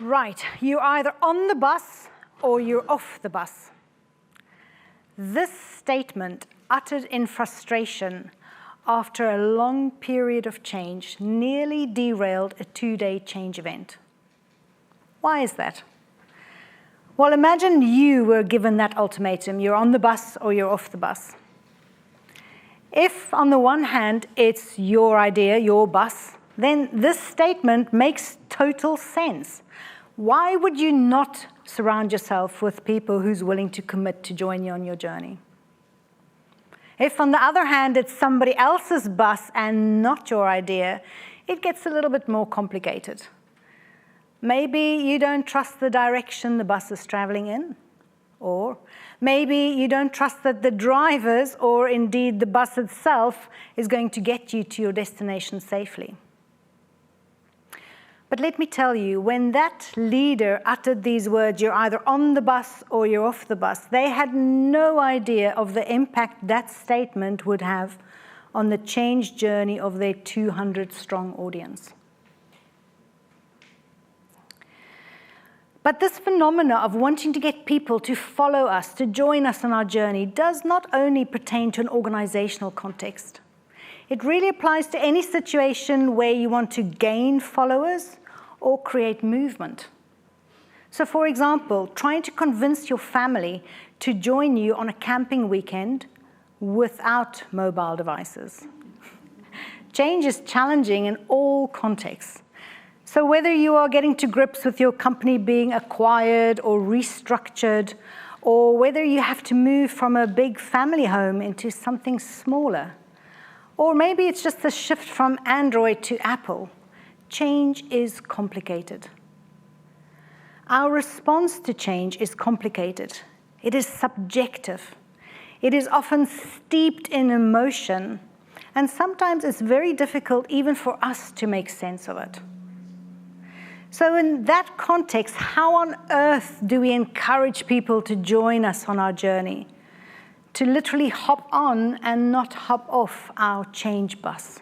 Right, you're either on the bus or you're off the bus. This statement, uttered in frustration after a long period of change, nearly derailed a 2-day change event. Why is that? Well, imagine you were given that ultimatum. You're on the bus or you're off the bus. If, on the one hand, it's your idea, your bus, then this statement makes total sense. Why would you not surround yourself with people who's willing to commit to join you on your journey? If, on the other hand, it's somebody else's bus and not your idea, it gets a little bit more complicated. Maybe you don't trust the direction the bus is traveling in, or maybe you don't trust that the drivers, or indeed the bus itself, is going to get you to your destination safely. But let me tell you, when that leader uttered these words, you're either on the bus or you're off the bus, they had no idea of the impact that statement would have on the change journey of their 200-strong audience. But this phenomena of wanting to get people to follow us, to join us on our journey, does not only pertain to an organizational context. It really applies to any situation where you want to gain followers or create movement. So, for example, trying to convince your family to join you on a camping weekend without mobile devices. Change is challenging in all contexts. So whether you are getting to grips with your company being acquired or restructured, or whether you have to move from a big family home into something smaller, or maybe it's just the shift from Android to Apple, change is complicated. Our response to change is complicated. It is subjective. It is often steeped in emotion, and sometimes it's very difficult even for us to make sense of it. So in that context, how on earth do we encourage people to join us on our journey, to literally hop on and not hop off our change bus?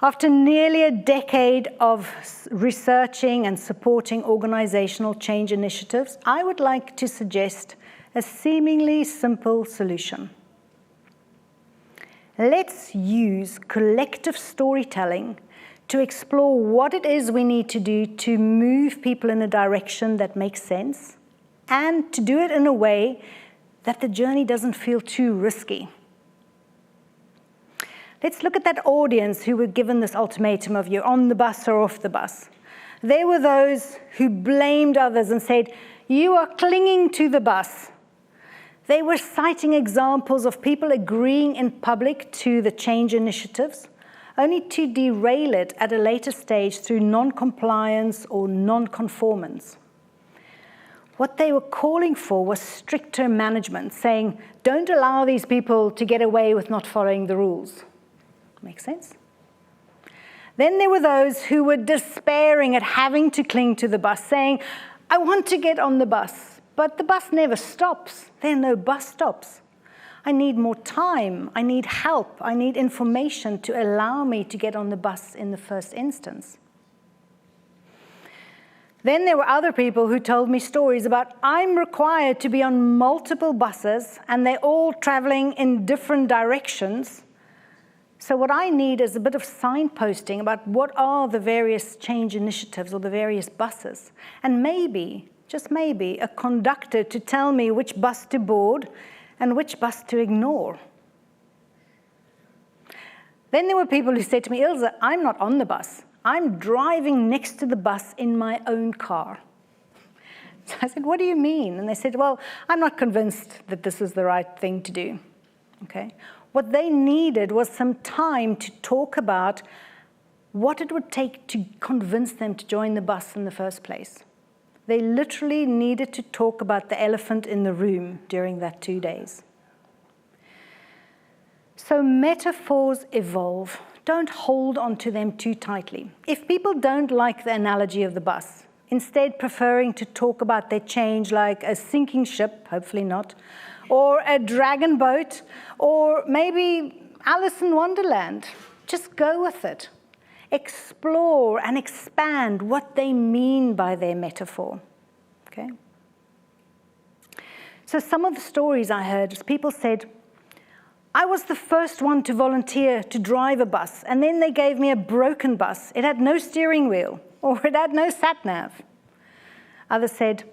After nearly a decade of researching and supporting organizational change initiatives, I would like to suggest a seemingly simple solution. Let's use collective storytelling to explore what it is we need to do to move people in a direction that makes sense, and to do it in a way that the journey doesn't feel too risky. Let's look at that audience who were given this ultimatum of you're on the bus or off the bus. They were those who blamed others and said, you are clinging to the bus. They were citing examples of people agreeing in public to the change initiatives, only to derail it at a later stage through non-compliance or non-conformance. What they were calling for was stricter management, saying, don't allow these people to get away with not following the rules. Makes sense? Then there were those who were despairing at having to cling to the bus, saying, I want to get on the bus, but the bus never stops. There are no bus stops. I need more time. I need help. I need information to allow me to get on the bus in the first instance. Then there were other people who told me stories about, I'm required to be on multiple buses and they're all traveling in different directions. So what I need is a bit of signposting about what are the various change initiatives or the various buses. And maybe, just maybe, a conductor to tell me which bus to board and which bus to ignore. Then there were people who said to me, Ilze, I'm not on the bus. I'm driving next to the bus in my own car. So I said, what do you mean? And they said, well, I'm not convinced that this is the right thing to do. Okay. What they needed was some time to talk about what it would take to convince them to join the bus in the first place. They literally needed to talk about the elephant in the room during that 2 days. So metaphors evolve. Don't hold on to them too tightly. If people don't like the analogy of the bus, instead preferring to talk about their change like a sinking ship, hopefully not, or a dragon boat, or maybe Alice in Wonderland. Just go with it. explore and expand what they mean by their metaphor. Okay? So some of the stories I heard is people said, I was the first one to volunteer to drive a bus, and then they gave me a broken bus. It had no steering wheel, or it had no sat-nav. Others said,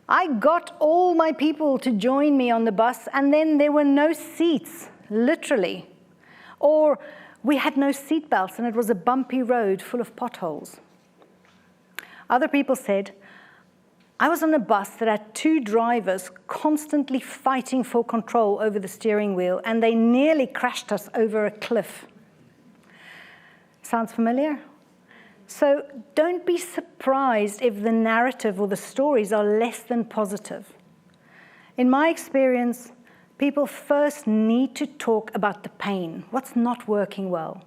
I got all my people to join me on the bus, and then there were no seats, literally. Or we had no seat belts, and it was a bumpy road full of potholes. Other people said, I was on a bus that had 2 drivers constantly fighting for control over the steering wheel, and they nearly crashed us over a cliff. Sounds familiar? So don't be surprised if the narrative or the stories are less than positive. In my experience, people first need to talk about the pain, what's not working well,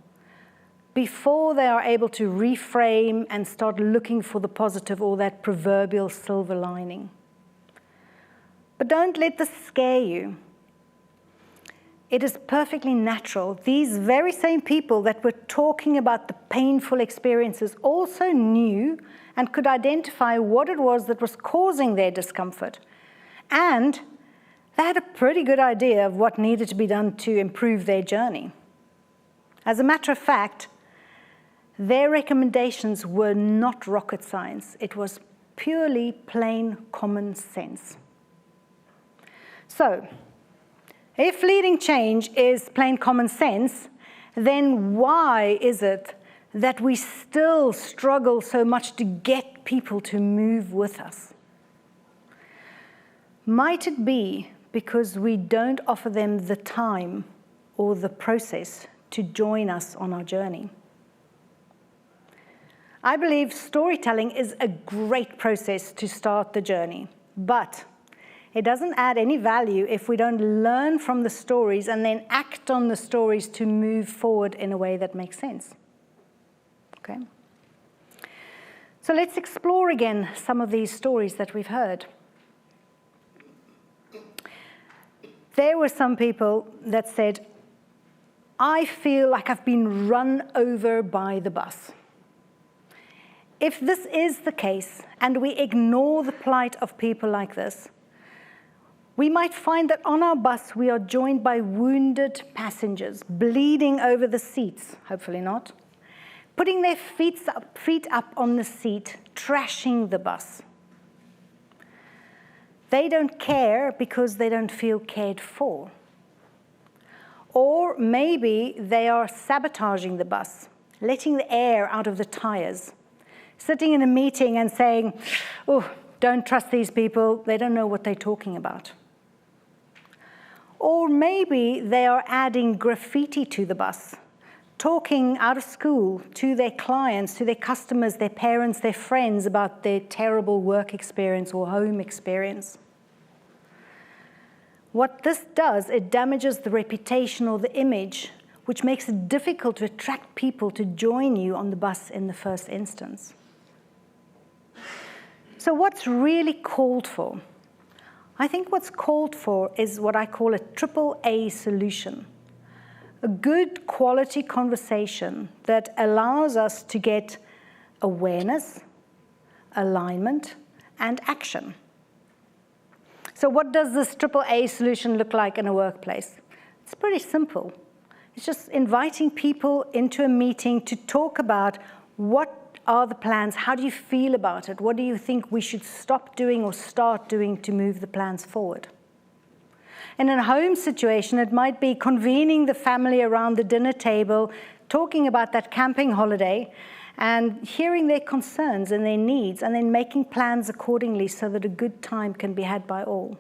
before they are able to reframe and start looking for the positive or that proverbial silver lining. But don't let this scare you. It is perfectly natural. These very same people that were talking about the painful experiences also knew and could identify what it was that was causing their discomfort. And they had a pretty good idea of what needed to be done to improve their journey. As a matter of fact, their recommendations were not rocket science. It was purely plain common sense. So, if leading change is plain common sense, then why is it that we still struggle so much to get people to move with us? Might it be because we don't offer them the time or the process to join us on our journey? I believe storytelling is a great process to start the journey, but it doesn't add any value if we don't learn from the stories and then act on the stories to move forward in a way that makes sense. Okay? So let's explore again some of these stories that we've heard. There were some people that said, I feel like I've been run over by the bus. If this is the case, and we ignore the plight of people like this, we might find that on our bus we are joined by wounded passengers, bleeding over the seats, hopefully not, putting their feet up on the seat, trashing the bus. They don't care because they don't feel cared for. Or maybe they are sabotaging the bus, letting the air out of the tires, sitting in a meeting and saying, oh, don't trust these people, they don't know what they're talking about. Or maybe they are adding graffiti to the bus, talking out of school to their clients, to their customers, their parents, their friends about their terrible work experience or home experience. What this does, it damages the reputation or the image, which makes it difficult to attract people to join you on the bus in the first instance. So what's really called for? I think what's called for is what I call a AAA solution. A good quality conversation that allows us to get awareness, alignment, and action. So what does this AAA solution look like in a workplace? It's pretty simple. It's just inviting people into a meeting to talk about what are the plans, how do you feel about it, what do you think we should stop doing or start doing to move the plans forward. In a home situation, it might be convening the family around the dinner table, talking about that camping holiday, and hearing their concerns and their needs, and then making plans accordingly so that a good time can be had by all.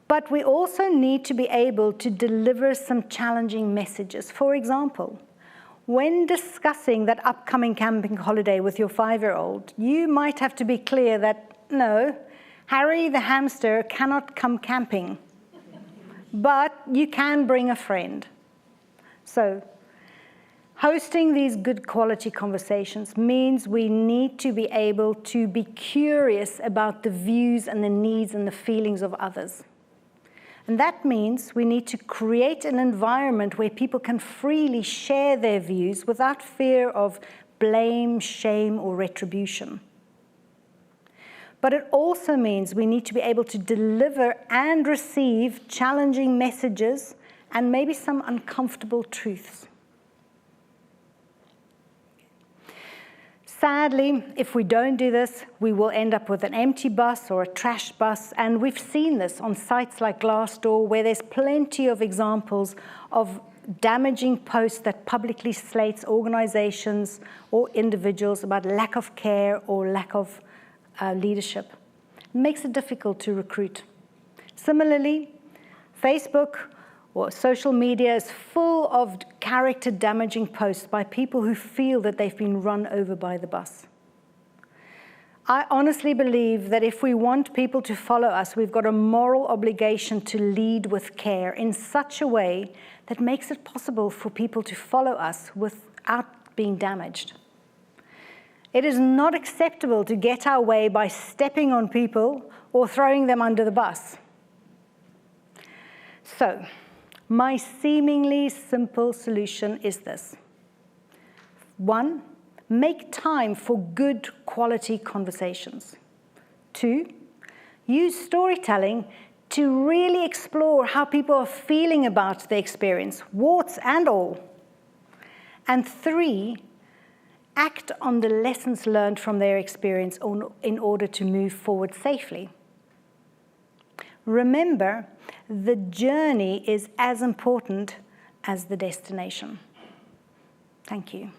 But we also need to be able to deliver some challenging messages. For example, when discussing that upcoming camping holiday with your 5-year-old, you might have to be clear that, no, Harry the hamster cannot come camping, but you can bring a friend. So, hosting these good quality conversations means we need to be able to be curious about the views and the needs and the feelings of others. And that means we need to create an environment where people can freely share their views without fear of blame, shame, or retribution. But it also means we need to be able to deliver and receive challenging messages and maybe some uncomfortable truths. Sadly, if we don't do this, we will end up with an empty bus or a trash bus, and we've seen this on sites like Glassdoor, where there's plenty of examples of damaging posts that publicly slates organizations or individuals about lack of care or lack of leadership. It makes it difficult to recruit. Similarly, Facebook or social media is full of character-damaging posts by people who feel that they've been run over by the bus. I honestly believe that if we want people to follow us, we've got a moral obligation to lead with care in such a way that makes it possible for people to follow us without being damaged. It is not acceptable to get our way by stepping on people or throwing them under the bus. So, my seemingly simple solution is this. 1, make time for good quality conversations. 2, use storytelling to really explore how people are feeling about the experience, warts and all. And 3, act on the lessons learned from their experience in order to move forward safely. Remember, the journey is as important as the destination. Thank you.